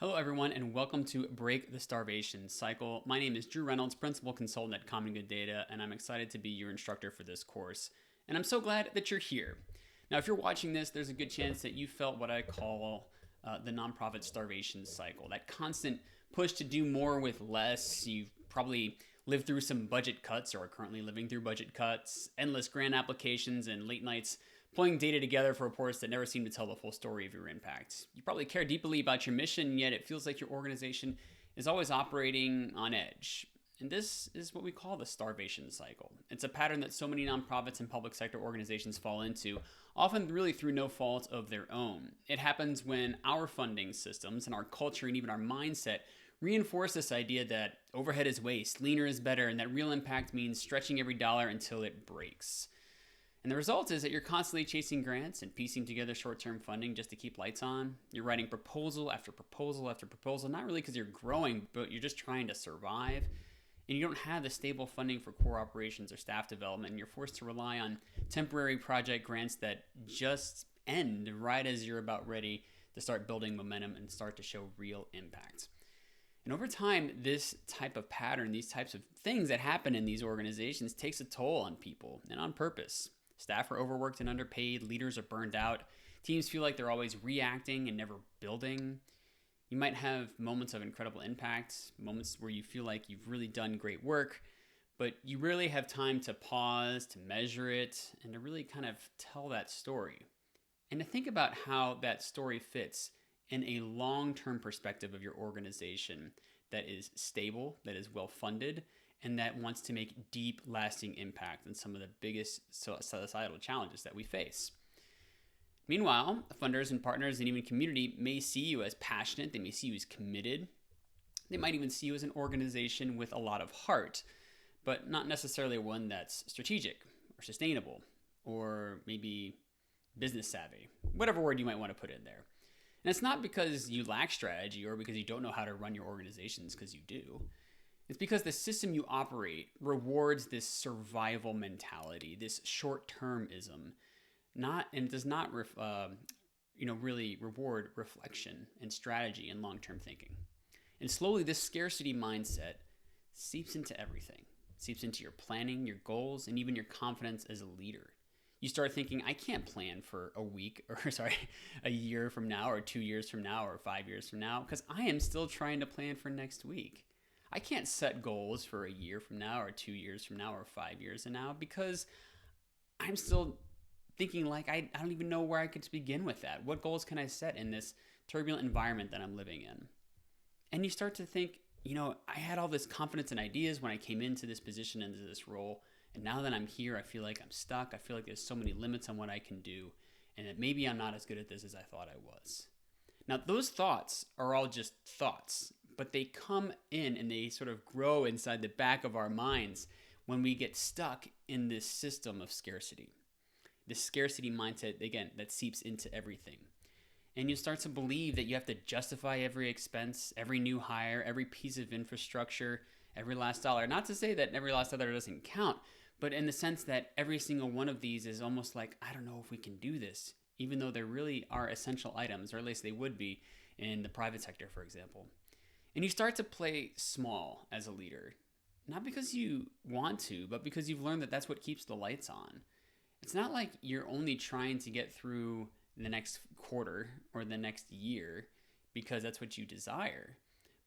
Hello, everyone, and welcome to Break the Starvation Cycle. My name is Drew Reynolds, Principal Consultant at Common Good Data, and I'm excited to be your instructor for this course. And I'm so glad that you're here. Now, if you're watching this, there's a good chance that you felt what I call the nonprofit starvation cycle, that constant push to do more with less. You've probably lived through some budget cuts or are currently living through budget cuts, endless grant applications, and late nights pulling data together for reports that never seem to tell the full story of your impact. You probably care deeply about your mission, yet it feels like your organization is always operating on edge. And this is what we call the starvation cycle. It's a pattern that so many nonprofits and public sector organizations fall into, often really through no fault of their own. It happens when our funding systems and our culture and even our mindset reinforce this idea that overhead is waste, leaner is better, and that real impact means stretching every dollar until it breaks. And the result is that you're constantly chasing grants and piecing together short-term funding just to keep lights on. You're writing proposal after proposal after proposal, not really because you're growing, but you're just trying to survive. And you don't have the stable funding for core operations or staff development, and you're forced to rely on temporary project grants that just end right as you're about ready to start building momentum and start to show real impact. And over time, this type of pattern, these types of things that happen in these organizations takes a toll on people, and on purpose. Staff are overworked and underpaid, leaders are burned out, teams feel like they're always reacting and never building. You might have moments of incredible impact, moments where you feel like you've really done great work, but you rarely have time to pause, to measure it, and to really kind of tell that story. And to think about how that story fits in a long-term perspective of your organization that is stable, that is well-funded, and that wants to make deep, lasting impact on some of the biggest societal challenges that we face. Meanwhile, funders and partners and even community may see you as passionate, they may see you as committed, they might even see you as an organization with a lot of heart, but not necessarily one that's strategic or sustainable or maybe business savvy, whatever word you might want to put in there. And it's not because you lack strategy or because you don't know how to run your organizations, because you do. It's because the system you operate rewards this survival mentality, this short-termism, and does not really reward reflection and strategy and long-term thinking. And slowly, this scarcity mindset seeps into everything. It seeps into your planning, your goals, and even your confidence as a leader. You start thinking, I can't plan for a year from now, or 2 years from now, or 5 years from now, because I am still trying to plan for next week. I can't set goals for a year from now or 2 years from now or 5 years from now because I'm still thinking like I don't even know where I could begin with that. What goals can I set in this turbulent environment that I'm living in? And you start to think, I had all this confidence and ideas when I came into this position, into this role. And now that I'm here, I feel like I'm stuck. I feel like there's so many limits on what I can do and that maybe I'm not as good at this as I thought I was. Now, those thoughts are all just thoughts, but they come in and they sort of grow inside the back of our minds when we get stuck in this system of scarcity. This scarcity mindset, again, that seeps into everything. And you start to believe that you have to justify every expense, every new hire, every piece of infrastructure, every last dollar. Not to say that every last dollar doesn't count, but in the sense that every single one of these is almost like, I don't know if we can do this, even though there really are essential items, or at least they would be in the private sector, for example. And you start to play small as a leader, not because you want to, but because you've learned that that's what keeps the lights on. It's not like you're only trying to get through the next quarter or the next year because that's what you desire,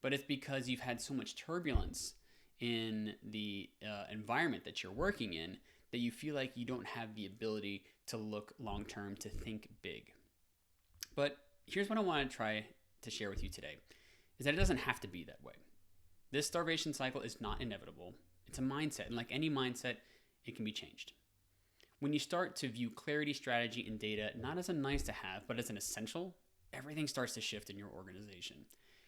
but it's because you've had so much turbulence in the environment that you're working in that you feel like you don't have the ability to look long-term, to think big. But here's what I want to try to share with you today, is that it doesn't have to be that way. This starvation cycle is not inevitable. It's a mindset, and like any mindset, it can be changed. When you start to view clarity, strategy, and data not as a nice to have, but as an essential, everything starts to shift in your organization.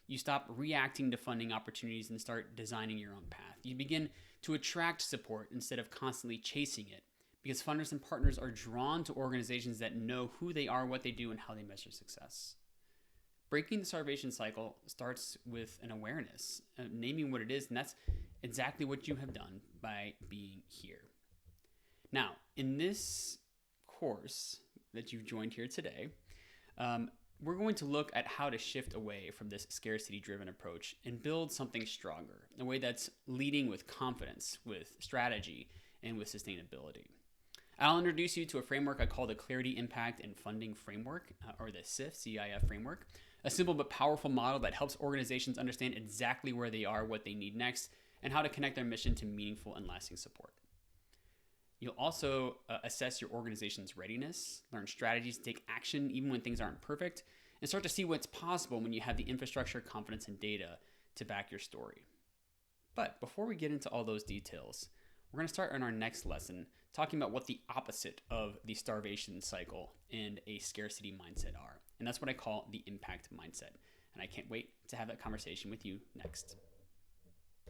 You stop reacting to funding opportunities and start designing your own path. You begin to attract support instead of constantly chasing it, because funders and partners are drawn to organizations that know who they are, what they do, and how they measure success. Breaking the starvation cycle starts with an awareness, naming what it is, and that's exactly what you have done by being here. Now, in this course that you've joined here today, we're going to look at how to shift away from this scarcity-driven approach and build something stronger, a way that's leading with confidence, with strategy, and with sustainability. I'll introduce you to a framework I call the Clarity, Impact, and Funding Framework, or the CIF framework, a simple but powerful model that helps organizations understand exactly where they are, what they need next, and how to connect their mission to meaningful and lasting support. You'll also assess your organization's readiness, learn strategies to take action even when things aren't perfect, and start to see what's possible when you have the infrastructure, confidence, and data to back your story. But before we get into all those details, we're going to start on our next lesson talking about what the opposite of the starvation cycle and a scarcity mindset are. And that's what I call the impact mindset. And I can't wait to have that conversation with you next.